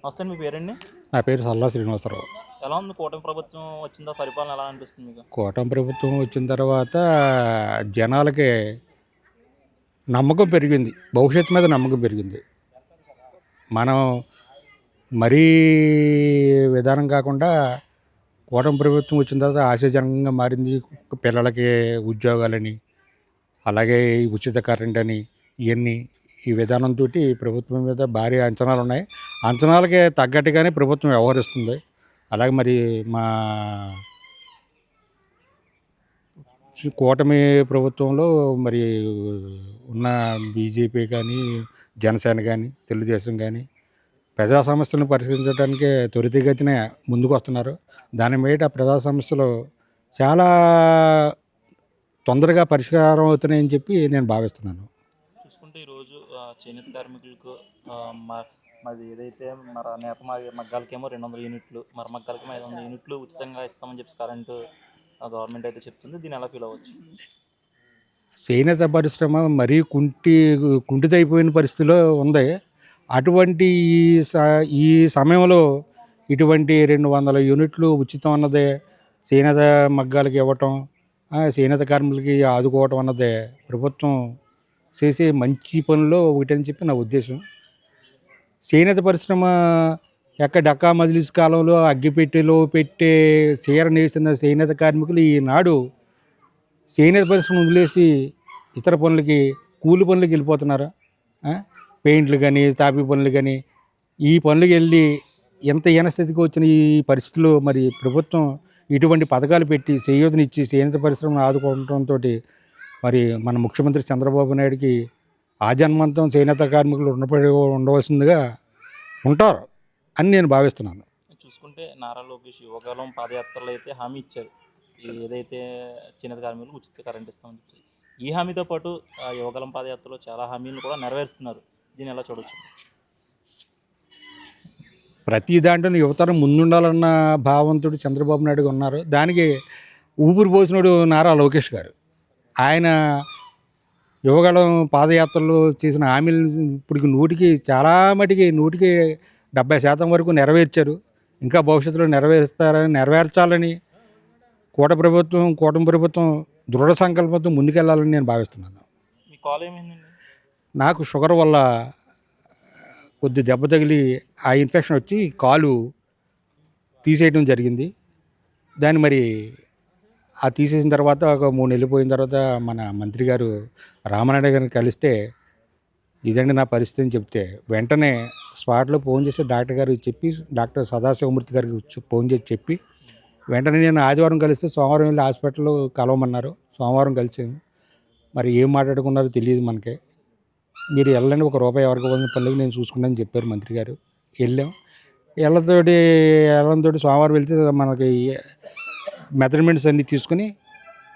వస్తాను. మీ పేరండి? నా పేరు సల్లా శ్రీనివాసరావు. ఎలా ఉంది కూటమి ప్రభుత్వం వచ్చిందా? పరిపాలన ఎలా అనిపిస్తుంది మీకు? కూటమి ప్రభుత్వం వచ్చిన తర్వాత జనాలకి నమ్మకం పెరిగింది, భవిష్యత్తు మీద నమ్మకం పెరిగింది. మనం మరీ విధానం కాకుండా కూటమి ప్రభుత్వం వచ్చిన తర్వాత ఆశాజనకంగా మారింది. పిల్లలకి ఉద్యోగాలని, అలాగే ఈ ఉచిత కరెంట్ అని, ఇవన్నీ ఈ విధానంతో ప్రభుత్వం మీద భారీ అంచనాలు ఉన్నాయి. అంచనాలకి తగ్గట్టుగానే ప్రభుత్వం వ్యవహరిస్తుంది. అలాగే మరి మా కూటమి ప్రభుత్వంలో మరి ఉన్న బీజేపీ కానీ, జనసేన కానీ, తెలుగుదేశం కానీ ప్రజా సమస్యలను పరిష్కరించడానికి త్వరితగతిన ముందుకు వస్తున్నారు. దాని మీద ప్రజా సమస్యలు చాలా తొందరగా పరిష్కారం అవుతున్నాయని చెప్పి నేను భావిస్తున్నాను. చూసుకుంటే ఈరోజు చేనేత కార్మికులకు మరి ఏదైతే మరి నేత మగ్గాలకేమో 200 యూనిట్లు, మరి మగ్గాలకి 500 యూనిట్లు ఉచితంగా ఇస్తామని చెప్పి కరెంటు గవర్నమెంట్ అయితే చెప్తుంది. దీన్ని ఎలా ఫీల్ అవ్వచ్చు? చేనేత పరిశ్రమ మరీ కుంటితైపోయిన పరిస్థితిలో ఉంది. అటువంటి ఈ సమయంలో ఇటువంటి 200 యూనిట్లు ఉచితం అన్నదే, చేనేత మగ్గాలకి ఇవ్వటం, చేనేత కార్మికులకి ఆదుకోవటం అన్నదే ప్రభుత్వం చేసే మంచి పనిలో ఒకటని చెప్పి నా ఉద్దేశం. చేనేత పరిశ్రమ డక్కా మజిలీస్ కాలంలో అగ్గిపెట్టెలో పెట్టే చీర నేసిన చేనేత కార్మికులు ఈనాడు చేనేత పరిశ్రమ వదిలేసి ఇతర పనులకి, కూలి పనులకి వెళ్ళిపోతున్నారు. పెయింట్లు కానీ, తాపీ పనులు కానీ, ఈ పనులకి వెళ్ళి ఎంత హీనస్థితికి వచ్చిన ఈ పరిస్థితుల్లో మరి ప్రభుత్వం ఇటువంటి పథకాలు పెట్టి చేయూతనిచ్చి చేనేత పరిశ్రమను ఆదుకోవడంతో మరి మన ముఖ్యమంత్రి చంద్రబాబు నాయుడికి ఆజన్మంతం చేనేత కార్మికులు రుణపడి ఉండవలసిందిగా ఉంటారు అని నేను భావిస్తున్నాను. చూసుకుంటే నారా లోకేష్ యువకాలం పాదయాత్రలో అయితే హామీ ఇచ్చారు, ఏదైతే చేనేత కార్మికులకు ఉచిత కరెంట్ ఇస్తామని చెప్పి. ఈ హామీతో పాటు యువకాలం పాదయాత్రలో చాలా హామీలను కూడా నెరవేరుస్తున్నారు. దీన్ని ఎలా చూడవచ్చు? ప్రతి దాంట్లో యువతరం ముందుండాలన్న భావంతో చంద్రబాబు నాయుడు ఉన్నారు. దానికి ఊపిరి పోసినోడు నారా లోకేష్ గారు. ఆయన యువగళం పాదయాత్రలో చేసిన హామీలు ఇప్పుడు చాలా మటుకి 70% వరకు నెరవేర్చారు. ఇంకా భవిష్యత్తులో నెరవేర్చాలని కూటమి ప్రభుత్వం దృఢ సంకల్పంతో ముందుకెళ్లాలని నేను భావిస్తున్నాను. మీ కాల్ ఏమైందండి? నాకు షుగర్ వల్ల కొద్ది దెబ్బ తగిలి ఆ ఇన్ఫెక్షన్ వచ్చి కాలు తీసేయడం జరిగింది. దాన్ని మరి తీసేసిన తర్వాత ఒక 3 నెలలు పోయిన తర్వాత మన మంత్రి గారు రామనాయుడు గారిని కలిస్తే ఇదండి నా పరిస్థితి అని చెప్తే వెంటనే స్పాట్లో ఫోన్ చేసి డాక్టర్ సదాశివమూర్తి గారికి ఫోన్ చేసి చెప్పి వెంటనే నేను ఆదివారం కలిస్తే సోమవారం వెళ్ళి హాస్పిటల్లో కలవమన్నారు. సోమవారం కలిసాను. మరి ఏం మాట్లాడుకున్నారో తెలియదు మనకి. మీరు వెళ్ళండి, ₹1 ఎవరికి ఇవ్వాల్సిన పనులకి నేను చూసుకున్నాను చెప్పారు మంత్రి గారు. వెళ్ళాం. వెళ్ళడంతో సోమవారం వెళ్తే మనకి మెజర్మెంట్స్ అన్నీ తీసుకుని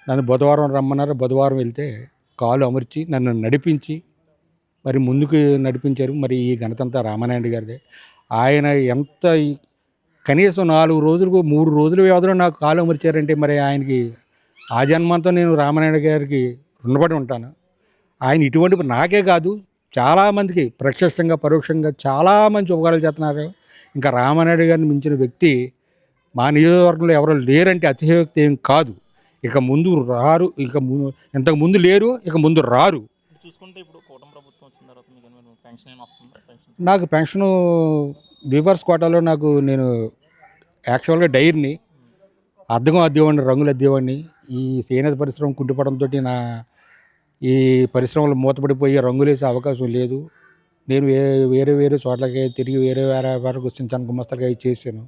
నన్ను బుధవారం రమ్మన్నారు. బుధవారం వెళ్తే కాలు అమర్చి నన్ను నడిపించి మరి ముందుకు నడిపించారు. మరి ఈ ఘనతంతా రామానాయుడు గారిదే. ఆయన కనీసం 4 రోజులకు 3 రోజుల వ్యవధిలో నాకు కాలు అమర్చారంటే మరి ఆయనకి ఆ జన్మంతో నేను రామానాయుడు గారికి రుణపడి ఉంటాను. ఆయన ఇటువంటి నాకే కాదు చాలామందికి ప్రత్యక్షంగా పరోక్షంగా చాలామంది ఉపకారాలు చేస్తున్నారు. ఇంకా రామానాయుడు గారిని మించిన వ్యక్తి మా నియోజకవర్గంలో ఎవరు లేరంటే అతిశయోక్తి ఏం కాదు. ఇక ముందు రారు, ఇంతకు ముందు లేరు, ఇక ముందు రారు. చూసుకుంటే ఇప్పుడు కూటమి ప్రభుత్వం వచ్చిన తర్వాత మీకు పెన్షన్ ఏమైనా వస్తుందా? నాకు పెన్షను వివర్స్ కోటాలో నేను యాక్చువల్గా డైరీని అద్దేవాడిని, రంగులు అద్దేవాడిని. ఈ చేనేత పరిశ్రమ కుంటిపడంతో ఈ పరిశ్రమలు మూతపడిపోయి రంగులేసే అవకాశం లేదు. నేను వేరే చోట్లకి తిరిగి వేరే వరకు చిన్న గుమస్తలుగా చేశాను.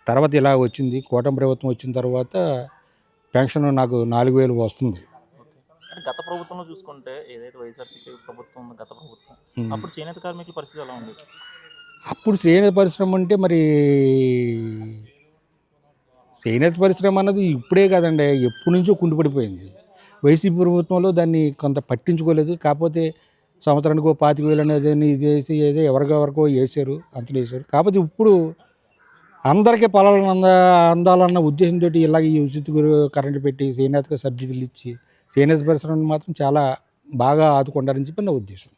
తర్వాత ఇలా వచ్చింది. కూటమి ప్రభుత్వం వచ్చిన తర్వాత పెన్షన్ నాకు 4,000 వస్తుంది. గత ప్రభుత్వంలో చూసుకుంటే ఏదైతే వైఎస్ఆర్సీపీ ప్రభుత్వం గత ప్రభుత్వం అప్పుడు చేనేత కార్మికుల పరిస్థితి ఎలా ఉంది? అప్పుడు చేనేత పరిశ్రమ అంటే మరి చేనేత పరిశ్రమ అన్నది ఇప్పుడే కాదండి, ఎప్పటి నుంచో కుంటుపడిపోయింది. వైసీపీ ప్రభుత్వంలో దాన్ని కొంత పట్టించుకోలేదు. కాకపోతే సంవత్సరానికి 25,000 అనేది ఇది వేసి ఎవరికో వేసారు, అంతలో వేసారు. కాకపోతే ఇప్పుడు అందరికీ పొలాలను అందాలన్న ఉద్దేశంతో ఇలాగ ఈ ఉచిత కరెంటు పెట్టి చేనేతకు సబ్సిడీలు ఇచ్చి చేనేత పరిశ్రమను మాత్రం చాలా బాగా ఆదుకుంటారని చెప్పి నా ఉద్దేశం.